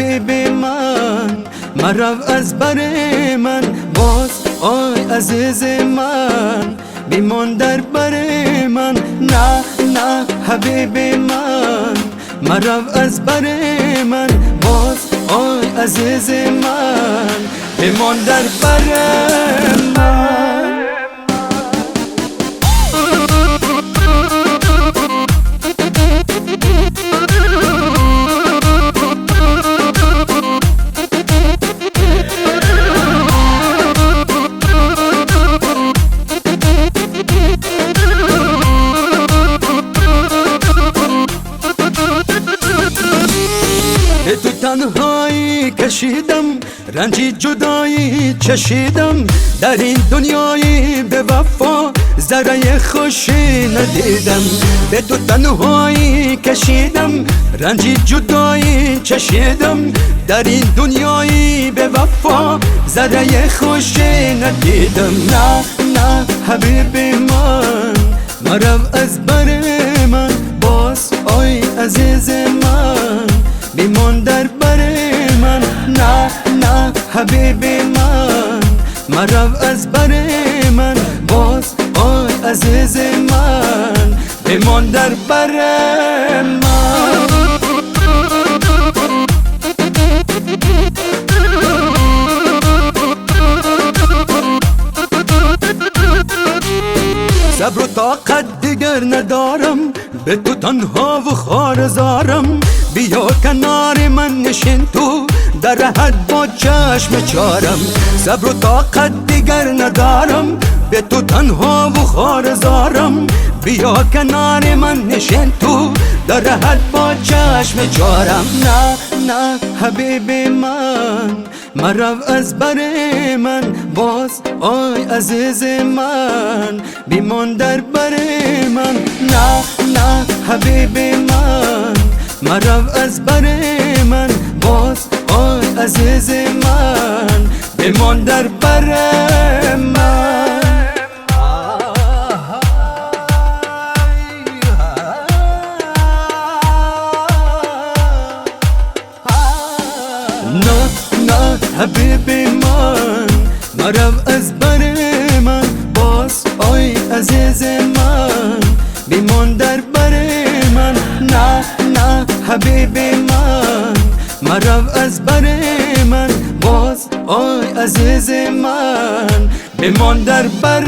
حبیب من مرو از بر من باز، آی عزیز من بیمان در بر من. نه نه حبیب من مرو از بر من باز، آی عزیز من بیمان در بر من. تو تنهایی کشیدم، رنجی جدایی چشیدم، در این دنیای به وفا ذره خوشی ندیدم. به تو تنهایی کشیدم، رنجی جدایی چشیدم، در این دنیای به وفا ذره خوشی ندیدم. نه نه حبیب من مرو از بر من باز، آی عزیز من بیمان در بر من. نه نه حبیب من مرو از بر من باز، آی عزیز من بیمان در بر من. صبر و طاقت دیگر ندارم، به تو تنها و خوار زارم. بیا کنار من نشین تو، در حد با چشم چارم. صبر و طاقت دیگر ندارم، به تو تنها و خوار زارم. بیا کنار من نشین تو، در حد با چشم چارم. نه نه حبیب من مرو از بر من باز، آی عزیز من بیمان در بر من. نه نه حبیب من مرو از بر من باز، آی عزیز من بیمان در بر من. نه نه حبیب من مرو از بر من باز، آی عزیز من بیمان در بر من. نه نه حبیب من مرو از بر من باز، آی عزیز من بیمان در بر